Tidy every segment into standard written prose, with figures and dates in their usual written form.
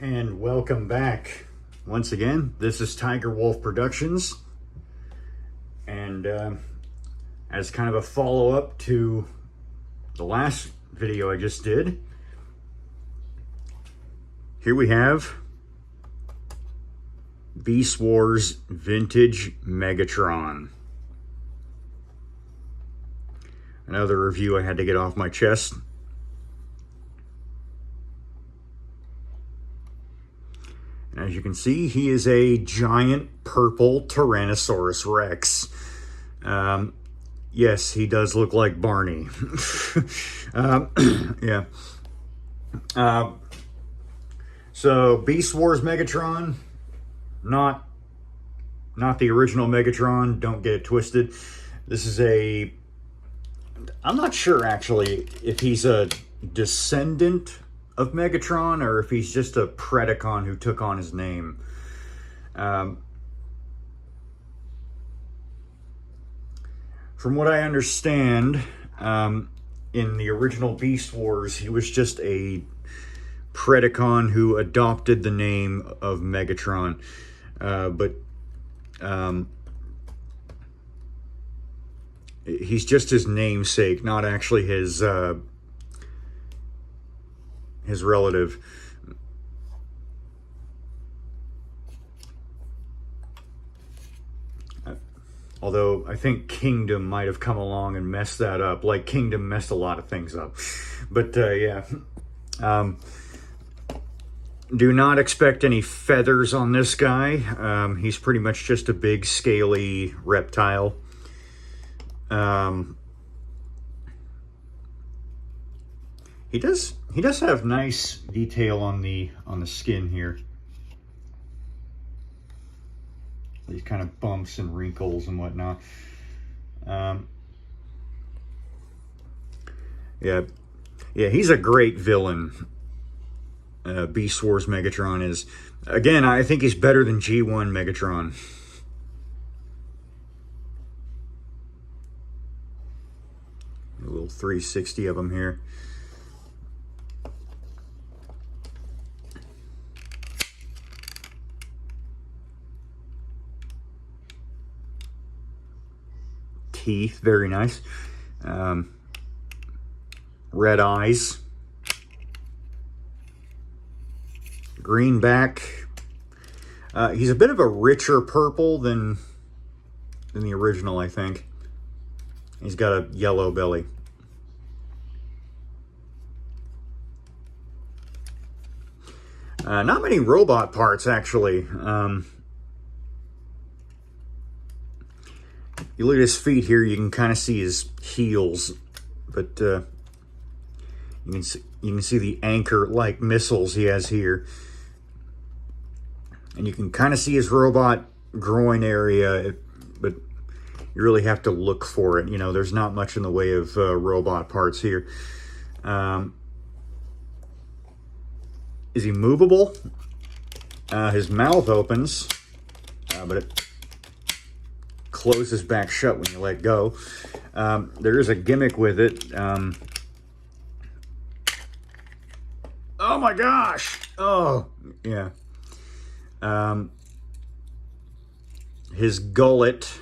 And welcome back. Once again, this is Tiger Wolf Productions. And as kind of a follow-up to the last video I just did, here we have Beast Wars Vintage Megatron. Another review I had to get off my chest. And as you can see, he is a giant purple Tyrannosaurus Rex. Yes, he does look like Barney. Yeah. So Beast Wars Megatron, not the original Megatron. Don't get it twisted. This is a, I'm not sure actually if he's a descendant of Megatron or if he's just a Predacon who took on his name. From what I understand, in the original Beast Wars, he was just a Predacon who adopted the name of Megatron. But he's just his namesake, not actually his relative. Although I think Kingdom might have come along and messed that up, like Kingdom messed a lot of things up. But yeah, do not expect any feathers on this guy. He's pretty much just a big scaly reptile. He does have nice detail on the skin here. These kind of bumps and wrinkles and whatnot. Yeah, he's a great villain. Beast Wars Megatron is. Again, I think he's better than G1 Megatron. A little 360 of them here. Teeth, very nice. Red eyes. Green back. He's a bit of a richer purple than the original, I think. He's got a yellow belly. Not many robot parts, actually. You look at his feet here, you can kind of see his heels, but you can see the anchor-like missiles he has here. And you can kind of see his robot groin area, but you really have to look for it. You know, there's not much in the way of robot parts here. Is he movable? His mouth opens, but it closes back shut when you let go. There is a gimmick with it. Oh my gosh! Oh, yeah. His gullet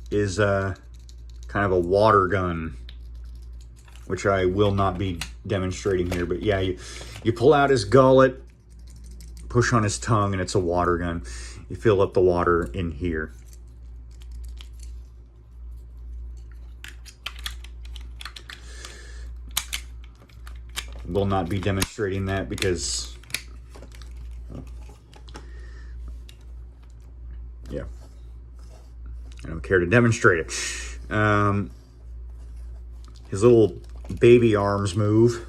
is kind of a water gun, which I will not be demonstrating here. But yeah, you pull out his gullet, push on his tongue, and it's a water gun. You fill up the water in here. Will not be demonstrating that because, yeah, I don't care to demonstrate it. His little baby arms move.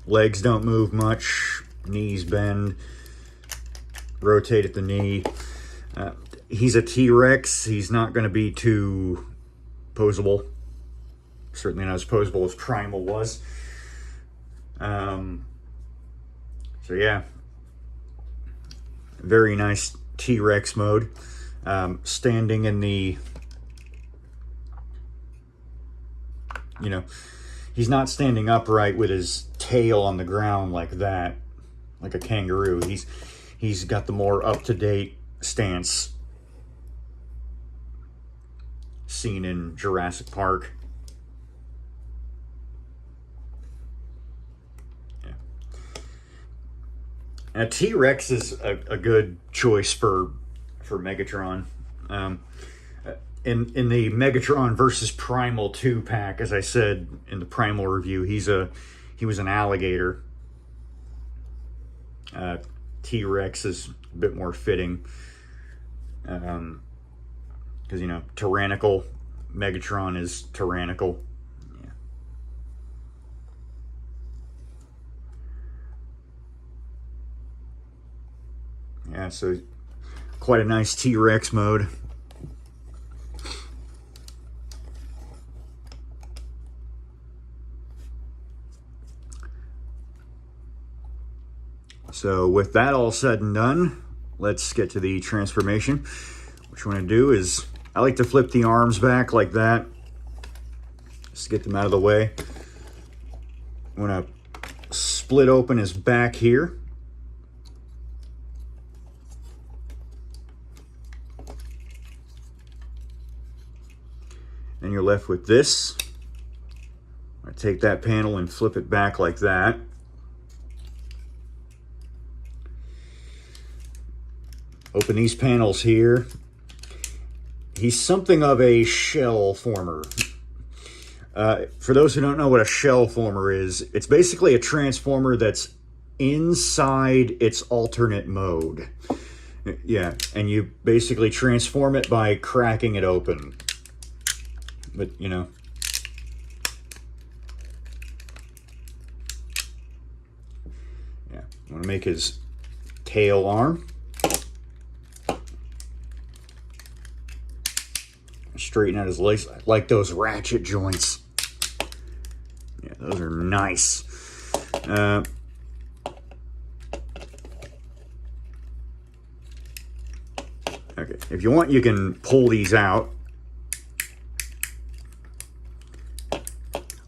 Legs don't move much. Knees bend. Rotate at the knee. He's a T-Rex. He's not going to be too posable. Certainly not as posable as Primal was. So yeah, very nice T-Rex mode. Standing in the, you know, he's not standing upright with his tail on the ground like that, like a kangaroo. He's got the more up-to-date stance seen in Jurassic Park. Yeah. And a T-Rex is a good choice for Megatron. In the Megatron versus Primal 2 pack, as I said in the Primal review, he was an alligator. T-Rex is a bit more fitting, because, you know, tyrannical Megatron is tyrannical. Yeah. Yeah, so quite a nice T-Rex mode. So with that all said and done, let's get to the transformation. What you want to do is, I like to flip the arms back like that, just to get them out of the way. I'm going to split open his back here. And you're left with this. I take that panel and flip it back like that. Open these panels here. He's something of a shell former. For those who don't know what a shell former is, it's basically a transformer that's inside its alternate mode. Yeah, and you basically transform it by cracking it open. But, you know. Yeah, I want to make his tail arm. Straighten out his legs. I like those ratchet joints. Yeah, those are nice. Okay, if you want, you can pull these out.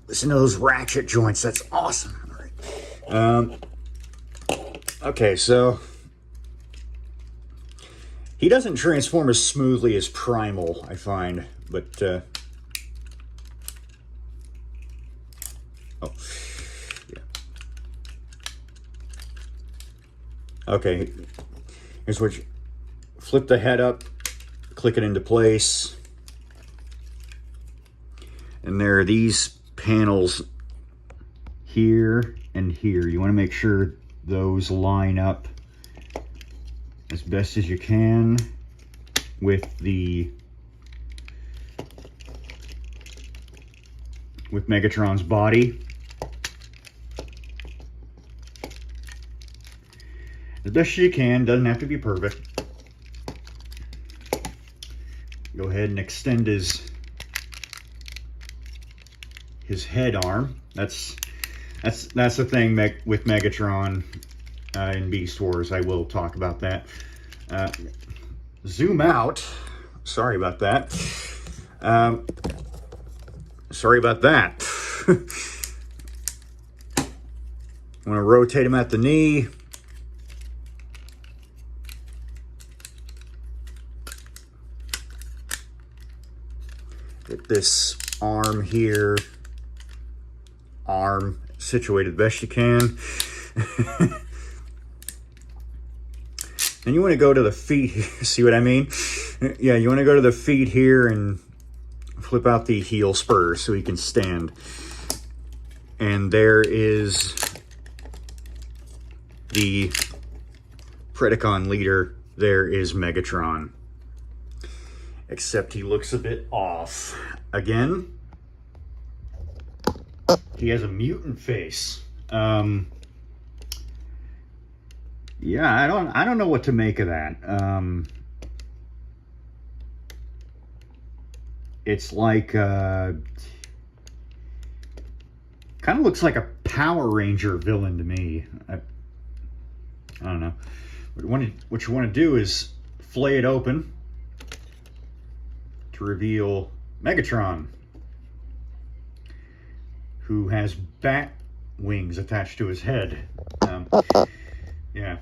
Listen to those ratchet joints. That's awesome. All right. Okay, so he doesn't transform as smoothly as Primal, I find, but oh, yeah. Okay, here's what you flip the head up, click it into place, and there are these panels here and here. You want to make sure those line up as best as you can with Megatron's body. As best as you can, doesn't have to be perfect. Go ahead and extend his head arm. That's the thing with Megatron in Beast Wars. I will talk about that. Zoom out. Sorry about that. Sorry about that. I want to rotate him at the knee. Get this arm here. Arm situated best you can. And you want to go to the feet here. See what I mean? Yeah, you want to go to the feet here and flip out the heel spurs so he can stand. And there is the Predacon leader. There is Megatron. Except he looks a bit off. Again, he has a mutant face. Yeah, I don't know what to make of that. It's like kind of looks like a Power Ranger villain to me. I don't know. What you want to do is flay it open to reveal Megatron, who has wings attached to his head. Yeah.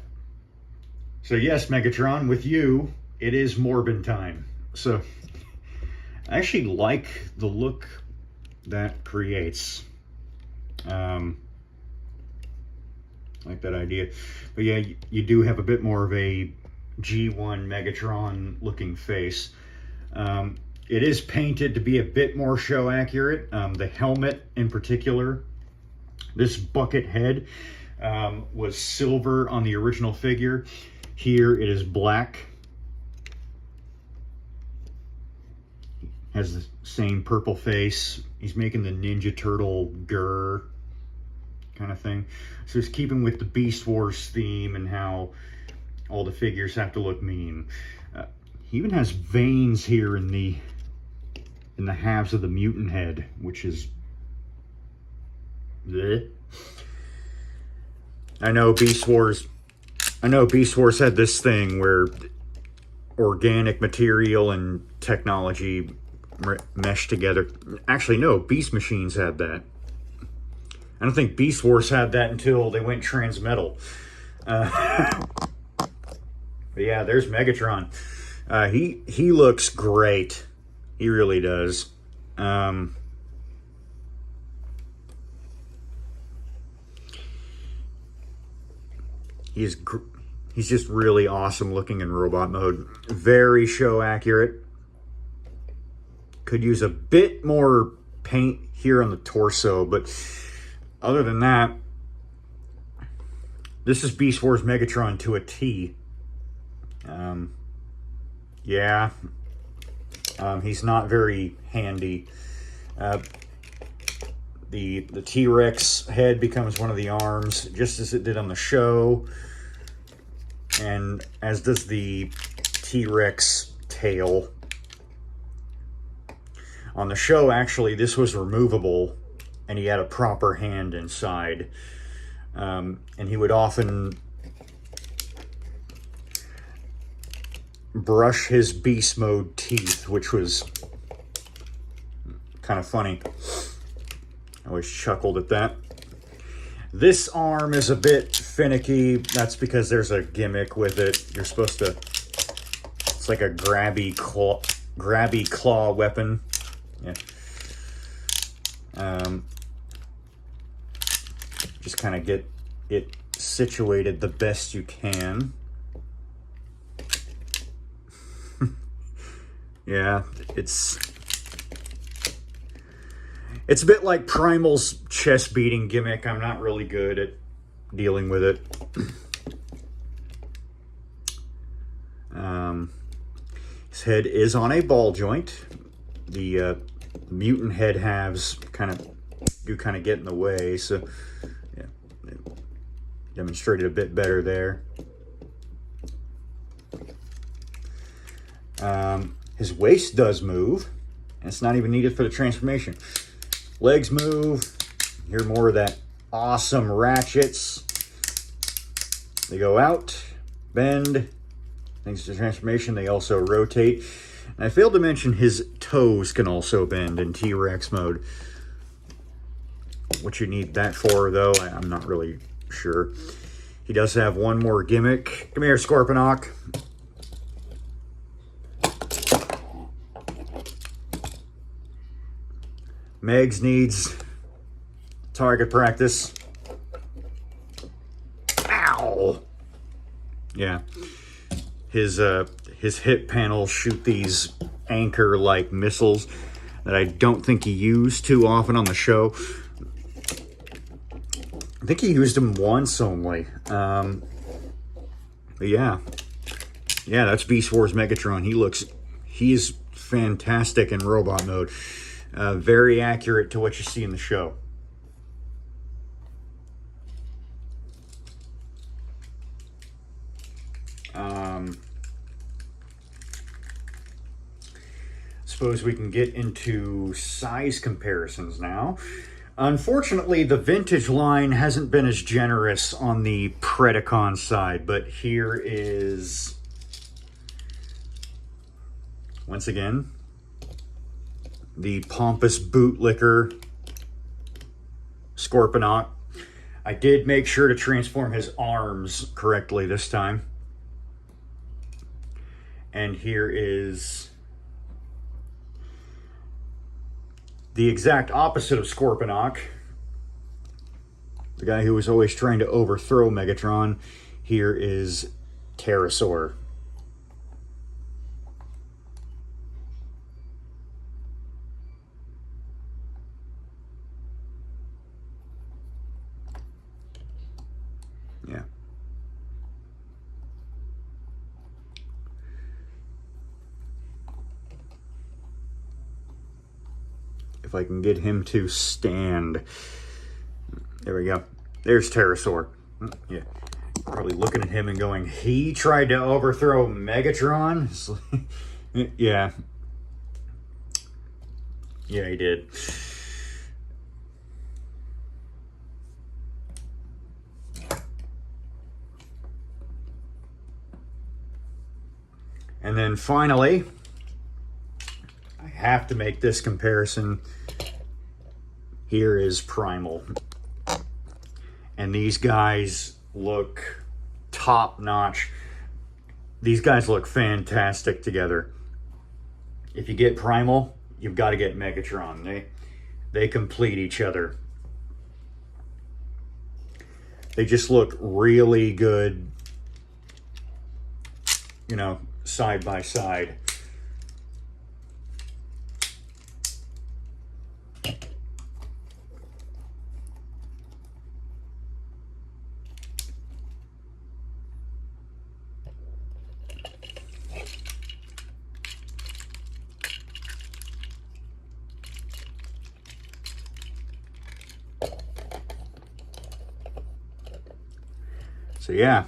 So yes, Megatron, with you, it is Morbin time. So I actually like the look that creates. Like that idea. But yeah, you do have a bit more of a G1 Megatron looking face. It is painted to be a bit more show accurate. The helmet in particular, this bucket head was silver on the original figure. Here it is black. Has the same purple face. He's making the Ninja Turtle grr kind of thing. So it's keeping with the Beast Wars theme and how all the figures have to look mean. He even has veins here in the halves of the mutant head, which is bleh. I know Beast Wars had this thing where organic material and technology mesh together. Actually, no, Beast Machines had that. I don't think Beast Wars had that until they went transmetal. But yeah, there's Megatron. He looks great. He really does. He's just really awesome looking in robot mode. Very show accurate. Could use a bit more paint here on the torso, but other than that, this is Beast Wars Megatron to a T. Yeah. He's not very handy. The T-Rex head becomes one of the arms, just as it did on the show. And as does the T-Rex tail. On the show, actually, this was removable, and he had a proper hand inside. And he would often brush his beast mode teeth, which was kind of funny. I always chuckled at that. This arm is a bit finicky. That's because there's a gimmick with it. You're supposed to... It's like a grabby claw weapon. Yeah. Just kind of get it situated the best you can. Yeah, it's a bit like Primal's chest beating gimmick. I'm not really good at dealing with it. His head is on a ball joint. The mutant head halves kind of get in the way, so yeah, demonstrated a bit better there. His waist does move, and it's not even needed for the transformation. Legs move. Hear more of that awesome ratchets. They go out, bend. Thanks to the transformation, they also rotate. And I failed to mention his toes can also bend in T-Rex mode. What you need that for, though, I'm not really sure. He does have one more gimmick. Come here, Scorponok. Megs needs target practice. Ow! Yeah. His hip panels shoot these anchor-like missiles that I don't think he used too often on the show. I think he used them once only. But yeah. Yeah, that's Beast Wars Megatron. He is fantastic in robot mode. Very accurate to what you see in the show. Suppose we can get into size comparisons now. Unfortunately, the vintage line hasn't been as generous on the Predacon side, but here is, once again, the pompous bootlicker Scorponok. I did make sure to transform his arms correctly this time. And here is the exact opposite of Scorponok. The guy who was always trying to overthrow Megatron. Here is Pterosaur. Yeah. If I can get him to stand. There we go. There's Pterosaur. Yeah. Probably looking at him and going, he tried to overthrow Megatron? Yeah. Yeah, he did. And then finally, I have to make this comparison. Here is Primal. And these guys look top-notch. These guys look fantastic together. If you get Primal, you've got to get Megatron. They complete each other. They just look really good, you know, side by side. So yeah,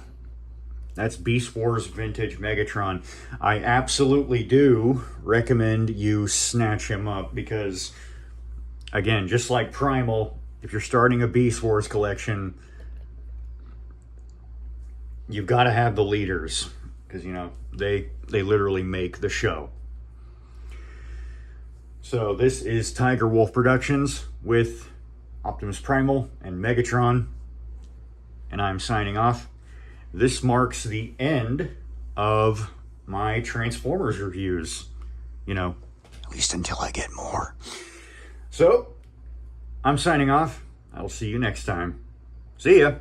that's Beast Wars Vintage Megatron. I absolutely do recommend you snatch him up because, again, just like Primal, if you're starting a Beast Wars collection, you've got to have the leaders because, you know, they literally make the show. So this is Tiger Wolf Productions with Optimus Primal and Megatron, and I'm signing off. This marks the end of my Transformers reviews, you know, at least until I get more. So, I'm signing off. I'll see you next time. See ya.